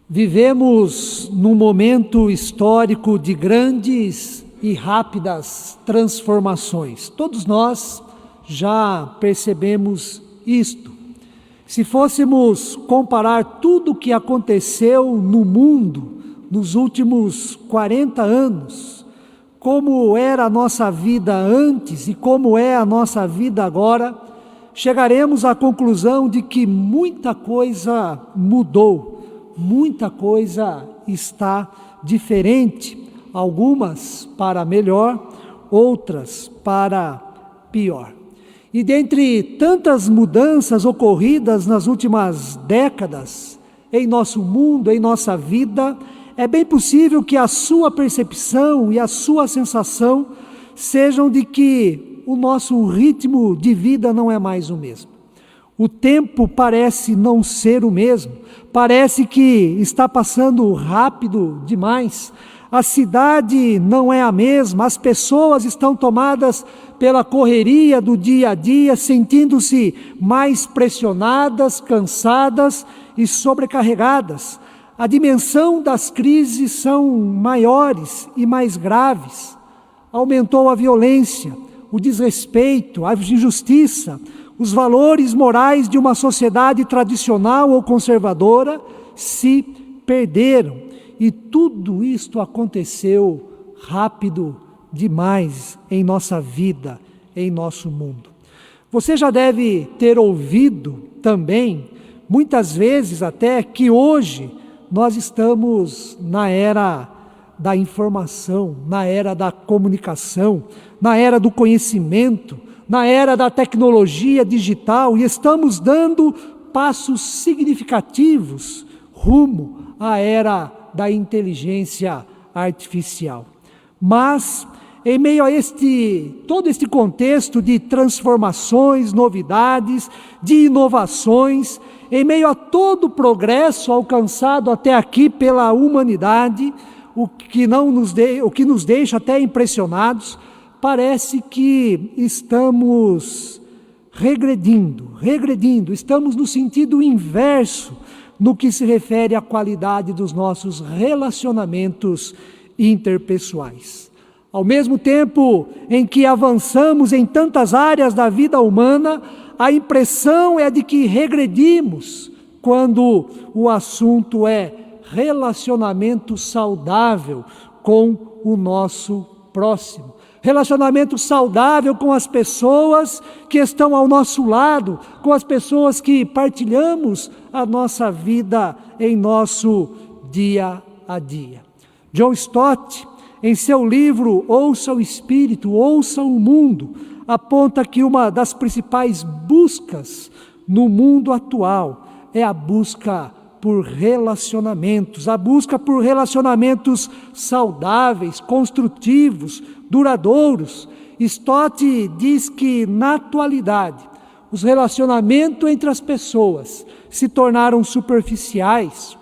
Vivemos num momento histórico de grandes e rápidas transformações. Todos nós já percebemos isto. Se fôssemos comparar tudo o que aconteceu no mundo nos últimos 40 anos, como era a nossa vida antes e como é a nossa vida agora, chegaremos à conclusão de que muita coisa mudou. Muita coisa está diferente, algumas para melhor, outras para pior. E dentre tantas mudanças ocorridas nas últimas décadas, em nosso mundo, em nossa vida, é bem possível que a sua percepção e a sua sensação sejam de que o nosso ritmo de vida não é mais o mesmo. O tempo parece não ser o mesmo, parece que está passando rápido demais, a cidade não é a mesma, as pessoas estão tomadas pela correria do dia a dia, sentindo-se mais pressionadas, cansadas e sobrecarregadas. A dimensão das crises são maiores e mais graves. Aumentou a violência, o desrespeito, a injustiça, os valores morais de uma sociedade tradicional ou conservadora se perderam. E tudo isto aconteceu rápido demais em nossa vida, em nosso mundo. Você já deve ter ouvido também, muitas vezes até, que hoje nós estamos na era da informação, na era da comunicação, na era do conhecimento, na era da tecnologia digital, e estamos dando passos significativos rumo à era da inteligência artificial. Mas, em meio a todo este contexto de transformações, novidades, de inovações, em meio a todo o progresso alcançado até aqui pela humanidade, o que nos deixa até impressionados, parece que estamos regredindo, estamos no sentido inverso no que se refere à qualidade dos nossos relacionamentos interpessoais. Ao mesmo tempo em que avançamos em tantas áreas da vida humana, a impressão é de que regredimos quando o assunto é relacionamento saudável com o nosso próximo. Relacionamento saudável com as pessoas que estão ao nosso lado, com as pessoas que partilhamos a nossa vida em nosso dia a dia. John Stott, em seu livro Ouça o Espírito, Ouça o Mundo, aponta que uma das principais buscas no mundo atual é a busca por relacionamentos, a busca por relacionamentos saudáveis, construtivos, duradouros. Stott diz que, na atualidade, os relacionamentos entre as pessoas se tornaram superficiais,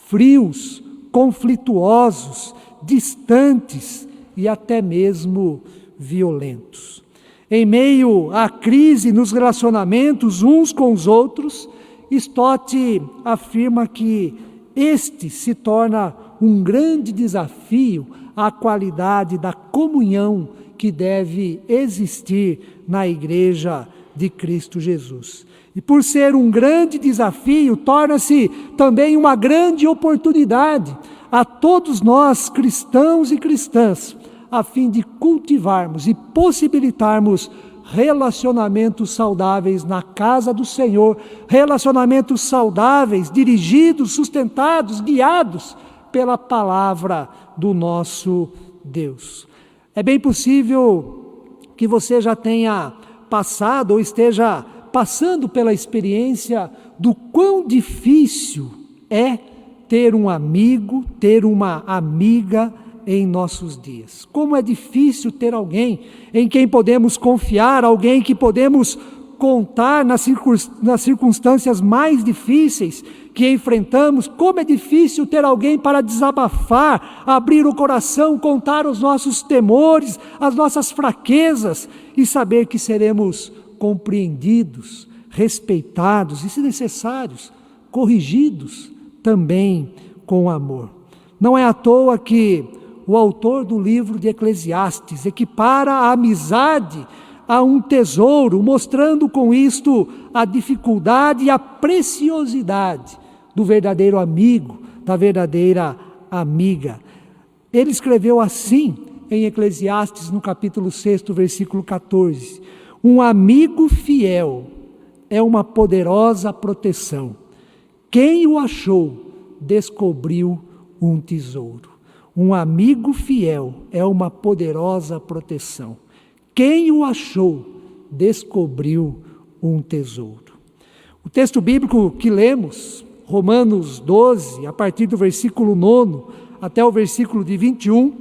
frios, conflituosos, distantes e até mesmo violentos. Em meio à crise nos relacionamentos uns com os outros, Stott afirma que este se torna um grande desafio à qualidade da comunhão que deve existir na Igreja de Cristo Jesus. E por ser um grande desafio, torna-se também uma grande oportunidade a todos nós, cristãos e cristãs, a fim de cultivarmos e possibilitarmos relacionamentos saudáveis na casa do Senhor, relacionamentos saudáveis, dirigidos, sustentados, guiados pela palavra do nosso Deus. É bem possível que você já tenha passado ou esteja passando pela experiência do quão difícil é ter um amigo, ter uma amiga em nossos dias. Como é difícil ter alguém em quem podemos confiar, alguém que podemos contar nas circunstâncias mais difíceis que enfrentamos, como é difícil ter alguém para desabafar, abrir o coração, contar os nossos temores, as nossas fraquezas e saber que seremos compreendidos, respeitados e, se necessários, corrigidos também com amor. Não é à toa que o autor do livro de Eclesiastes equipara a amizade a um tesouro, mostrando com isto a dificuldade e a preciosidade do verdadeiro amigo, da verdadeira amiga. Ele escreveu assim em Eclesiastes, no capítulo 6, versículo 14: um amigo fiel é uma poderosa proteção. Quem o achou, descobriu um tesouro. Um amigo fiel é uma poderosa proteção. Quem o achou, descobriu um tesouro. O texto bíblico que lemos, Romanos 12, a partir do versículo 9 até o versículo de 21,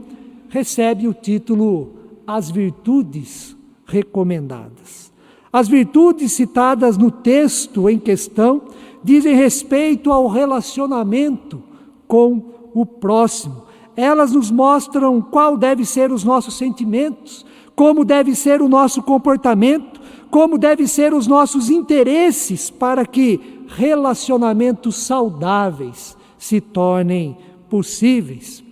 recebe o título As Virtudes Recomendadas. As virtudes citadas no texto em questão dizem respeito ao relacionamento com o próximo. Elas nos mostram qual deve ser os nossos sentimentos, como deve ser o nosso comportamento, como devem ser os nossos interesses para que relacionamentos saudáveis se tornem possíveis.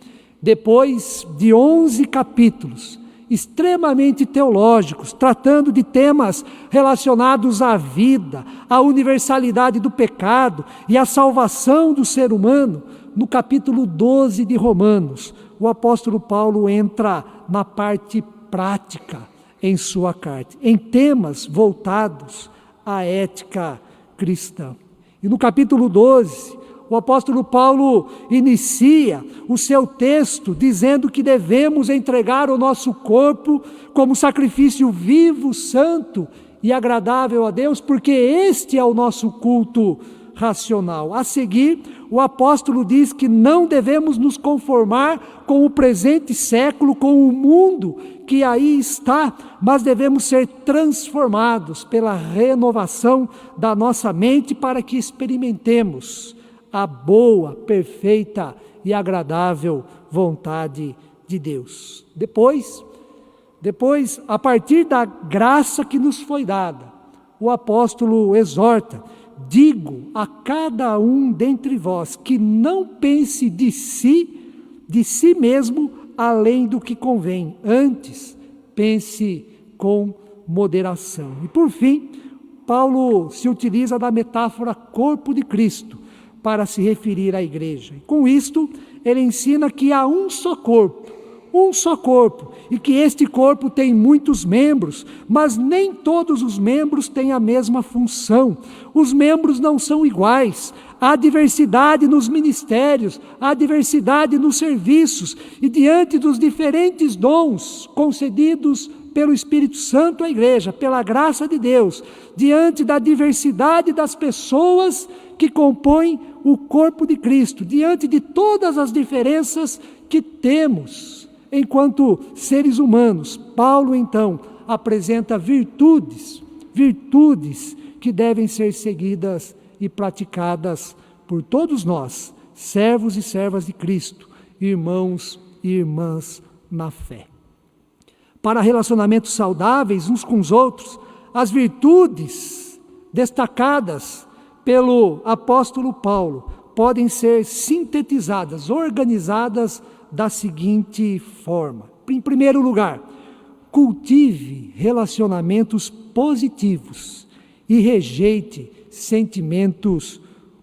Depois de 11 capítulos extremamente teológicos, tratando de temas relacionados à vida, à universalidade do pecado e à salvação do ser humano, no capítulo 12 de Romanos, o apóstolo Paulo entra na parte prática em sua carta, em temas voltados à ética cristã. E no capítulo 12, o apóstolo Paulo inicia o seu texto dizendo que devemos entregar o nosso corpo como sacrifício vivo, santo e agradável a Deus, porque este é o nosso culto racional. A seguir, o apóstolo diz que não devemos nos conformar com o presente século, com o mundo que aí está, mas devemos ser transformados pela renovação da nossa mente para que experimentemos a boa, perfeita e agradável vontade de Deus. Depois, a partir da graça que nos foi dada, o apóstolo exorta: digo a cada um dentre vós que não pense de si mesmo além do que convém, antes pense com moderação. E por fim, Paulo se utiliza da metáfora corpo de Cristo para se referir à igreja. E com isto, ele ensina que há um só corpo, e que este corpo tem muitos membros, mas nem todos os membros têm a mesma função. Os membros não são iguais. Há diversidade nos ministérios, há diversidade nos serviços, e diante dos diferentes dons concedidos pelo Espírito Santo à igreja, pela graça de Deus, diante da diversidade das pessoas que compõem o corpo de Cristo, diante de todas as diferenças que temos enquanto seres humanos, Paulo então apresenta virtudes que devem ser seguidas e praticadas por todos nós, servos e servas de Cristo, irmãos e irmãs na fé. Para relacionamentos saudáveis uns com os outros, as virtudes destacadas pelo apóstolo Paulo podem ser sintetizadas, organizadas da seguinte forma. Em primeiro lugar, cultive relacionamentos positivos e rejeite sentimentos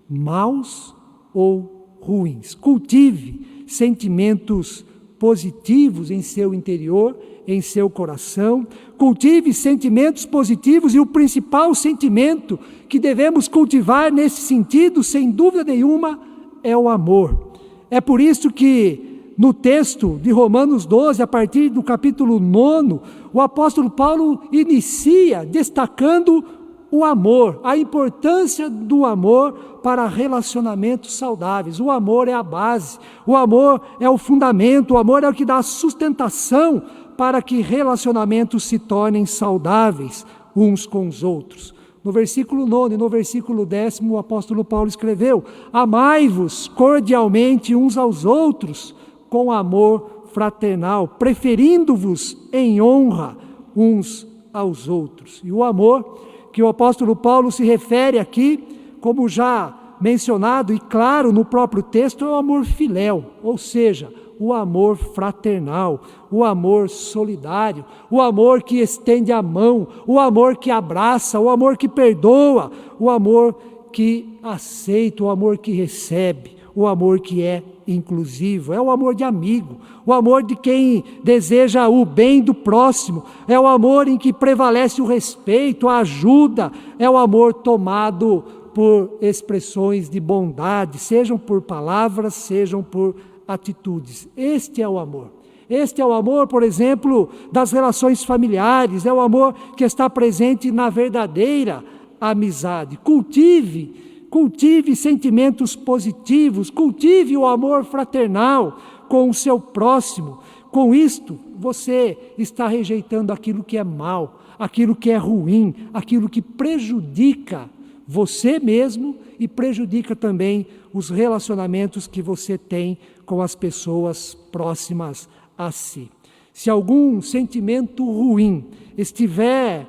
maus ou ruins. Cultive sentimentos positivos em seu interior, em seu coração. Cultive sentimentos positivos, e o principal sentimento que devemos cultivar nesse sentido, sem dúvida nenhuma, é o amor. É por isso que no texto de Romanos 12, a partir do capítulo 9, o apóstolo Paulo inicia destacando o amor, a importância do amor para relacionamentos saudáveis. O amor é a base, o amor é o fundamento, o amor é o que dá sustentação para que relacionamentos se tornem saudáveis uns com os outros. No versículo 9 e no versículo 10, o apóstolo Paulo escreveu: amai-vos cordialmente uns aos outros com amor fraternal, preferindo-vos em honra uns aos outros. E o amor que o apóstolo Paulo se refere aqui, como já mencionado e claro no próprio texto, é o amor filéu, ou seja, o amor fraternal, o amor solidário, o amor que estende a mão, o amor que abraça, o amor que perdoa, o amor que aceita, o amor que recebe, o amor que é inclusivo, é o amor de amigo, o amor de quem deseja o bem do próximo, é o amor em que prevalece o respeito, a ajuda, é o amor tomado por expressões de bondade, sejam por palavras, sejam por atitudes. Este é o amor. Este é o amor, por exemplo, das relações familiares, é o amor que está presente na verdadeira amizade. Cultive sentimentos positivos, cultive o amor fraternal com o seu próximo. Com isto, você está rejeitando aquilo que é mal, aquilo que é ruim, aquilo que prejudica você mesmo e prejudica também os relacionamentos que você tem com as pessoas próximas a si. Se algum sentimento ruim estiver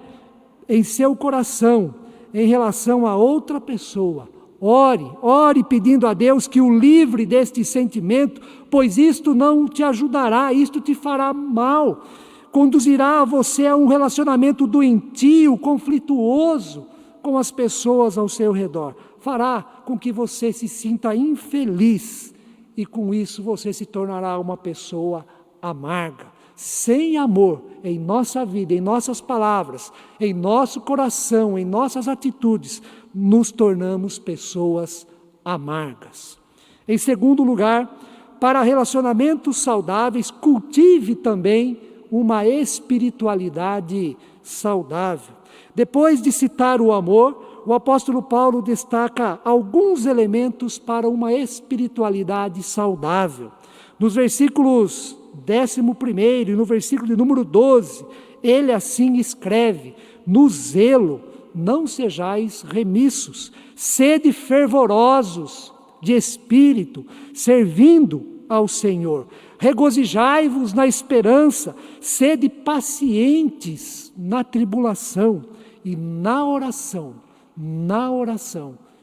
em seu coração em relação a outra pessoa, ore pedindo a Deus que o livre deste sentimento, pois isto não te ajudará, isto te fará mal, conduzirá você a um relacionamento doentio, conflituoso com as pessoas ao seu redor, fará com que você se sinta infeliz e com isso você se tornará uma pessoa amarga. Sem amor em nossa vida, em nossas palavras, em nosso coração, em nossas atitudes, nos tornamos pessoas amargas. Em segundo lugar, para relacionamentos saudáveis, cultive também uma espiritualidade saudável. Depois de citar o amor, o apóstolo Paulo destaca alguns elementos para uma espiritualidade saudável. Nos versículos 11º e no versículo de número 12, ele assim escreve: no zelo não sejais remissos, sede fervorosos de espírito, servindo ao Senhor. Regozijai-vos na esperança, sede pacientes na tribulação e na oração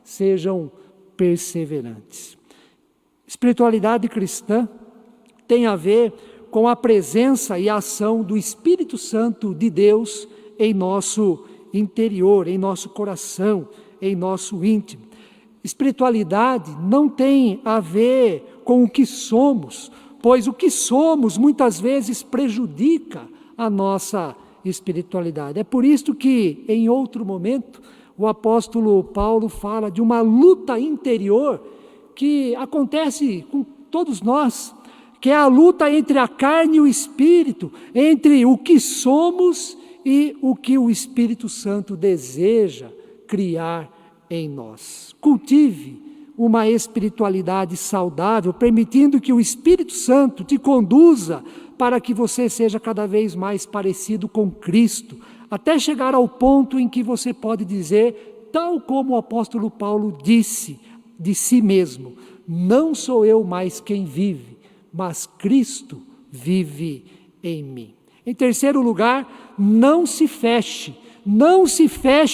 sejam perseverantes. Espiritualidade cristã tem a ver com a presença e a ação do Espírito Santo de Deus em nosso interior, em nosso coração, em nosso íntimo. Espiritualidade não tem a ver com o que somos, pois o que somos muitas vezes prejudica a nossa espiritualidade. É por isso que, em outro momento, o apóstolo Paulo fala de uma luta interior que acontece com todos nós, que é a luta entre a carne e o espírito, entre o que somos e o que o Espírito Santo deseja criar em nós. Cultive uma espiritualidade saudável, permitindo que o Espírito Santo te conduza para que você seja cada vez mais parecido com Cristo, até chegar ao ponto em que você pode dizer, tal como o apóstolo Paulo disse de si mesmo: não sou eu mais quem vive, mas Cristo vive em mim. Em terceiro lugar, não se feche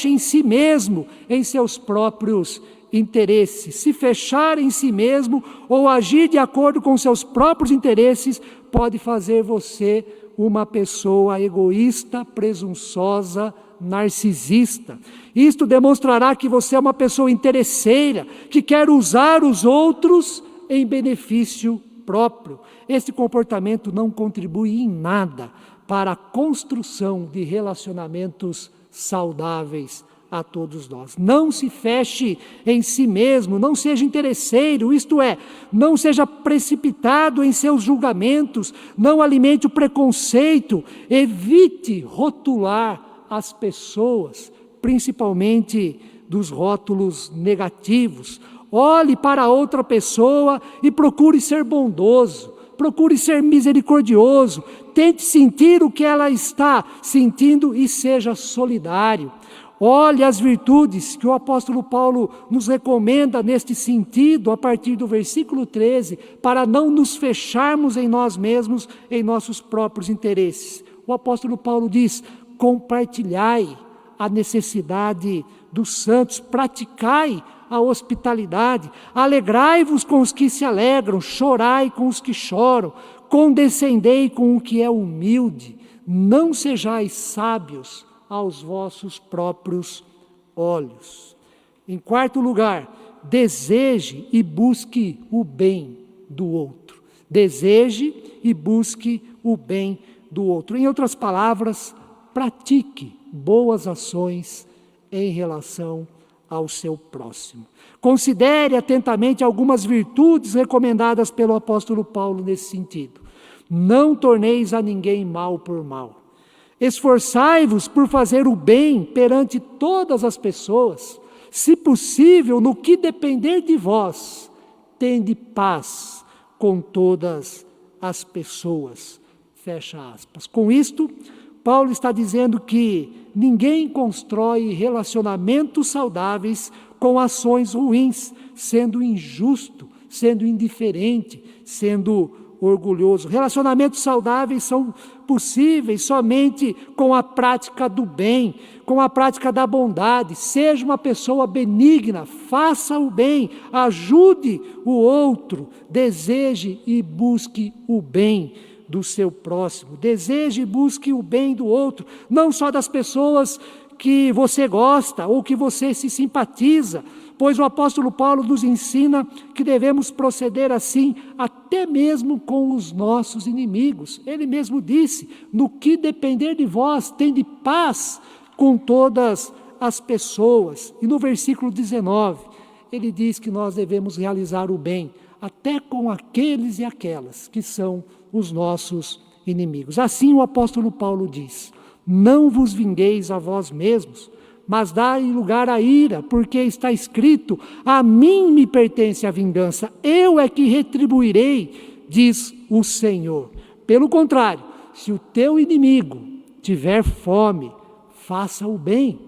em si mesmo, em seus próprios interesses. Se fechar em si mesmo ou agir de acordo com seus próprios interesses pode fazer você uma pessoa egoísta, presunçosa, narcisista. Isto demonstrará que você é uma pessoa interesseira, que quer usar os outros em benefício próprio. Este comportamento não contribui em nada para a construção de relacionamentos saudáveis a todos nós. Não se feche em si mesmo, não seja interesseiro, isto é, não seja precipitado em seus julgamentos, não alimente o preconceito, evite rotular as pessoas, principalmente dos rótulos negativos. Olhe para outra pessoa e procure ser bondoso, procure ser misericordioso, tente sentir o que ela está sentindo e seja solidário. Olhe as virtudes que o apóstolo Paulo nos recomenda neste sentido, a partir do versículo 13, para não nos fecharmos em nós mesmos, em nossos próprios interesses. O apóstolo Paulo diz: compartilhai a necessidade dos santos, praticai a hospitalidade, alegrai-vos com os que se alegram, chorai com os que choram, condescendei com o que é humilde, não sejais sábios aos vossos próprios olhos. Em quarto lugar, deseje e busque o bem do outro. Deseje e busque o bem do outro. Em outras palavras, pratique boas ações em relação ao seu próximo. Considere atentamente algumas virtudes recomendadas pelo apóstolo Paulo nesse sentido. Não torneis a ninguém mal por mal. Esforçai-vos por fazer o bem perante todas as pessoas. Se possível, no que depender de vós, tende paz com todas as pessoas. Fecha aspas. Com isto, Paulo está dizendo que ninguém constrói relacionamentos saudáveis com ações ruins, sendo injusto, sendo indiferente, sendo orgulhoso. Relacionamentos saudáveis são possíveis somente com a prática do bem, com a prática da bondade. Seja uma pessoa benigna, faça o bem, ajude o outro, deseje e busque o bem do seu próximo. Deseje e busque o bem do outro, não só das pessoas que você gosta ou que você se simpatiza, pois o apóstolo Paulo nos ensina que devemos proceder assim até mesmo com os nossos inimigos. Ele mesmo disse: no que depender de vós, tende paz com todas as pessoas. E no versículo 19, ele diz que nós devemos realizar o bem até com aqueles e aquelas que são os nossos inimigos. Assim o apóstolo Paulo diz: não vos vingueis a vós mesmos, mas dai lugar à ira, porque está escrito: a mim me pertence a vingança, eu é que retribuirei, diz o Senhor. Pelo contrário, se o teu inimigo tiver fome, faça o bem,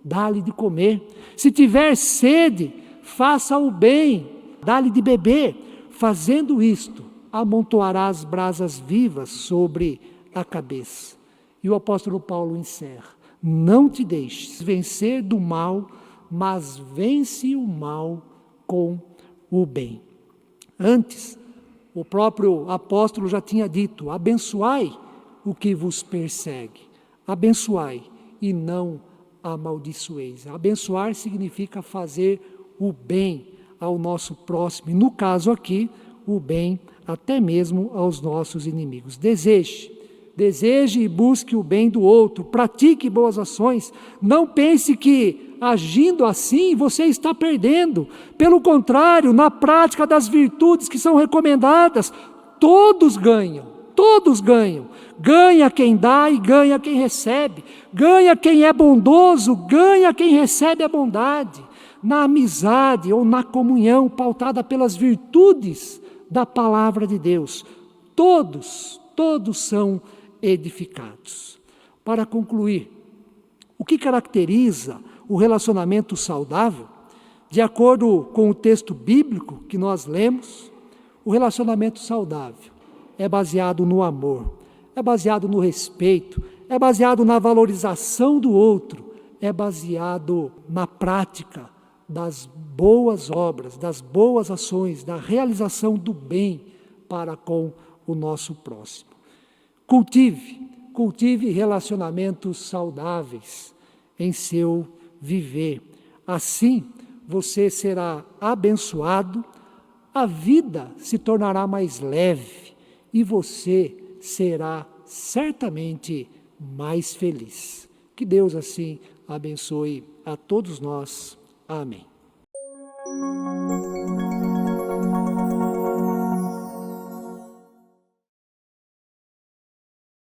dá-lhe de comer. Se tiver sede, faça o bem, dá-lhe de beber. Fazendo isto, amontoarás brasas vivas sobre a cabeça. E o apóstolo Paulo encerra: não te deixes vencer do mal, mas vence o mal com o bem. Antes, o próprio apóstolo já tinha dito: abençoai o que vos persegue, abençoai e não amaldiçoeis. Abençoar significa fazer o bem ao nosso próximo, e no caso aqui, o bem até mesmo aos nossos inimigos. Deseje e busque o bem do outro, pratique boas ações. Não pense que agindo assim você está perdendo. Pelo contrário, na prática das virtudes que são recomendadas, todos ganham, todos ganham. Ganha quem dá e ganha quem recebe. Ganha quem é bondoso, ganha quem recebe a bondade. Na amizade ou na comunhão pautada pelas virtudes da palavra de Deus, todos são edificados. Para concluir, o que caracteriza o relacionamento saudável? De acordo com o texto bíblico que nós lemos, o relacionamento saudável é baseado no amor, é baseado no respeito, é baseado na valorização do outro, é baseado na prática das boas obras, das boas ações, da realização do bem para com o nosso próximo. Cultive relacionamentos saudáveis em seu viver. Assim, você será abençoado, a vida se tornará mais leve e você será certamente mais feliz. Que Deus assim abençoe a todos nós. Amém.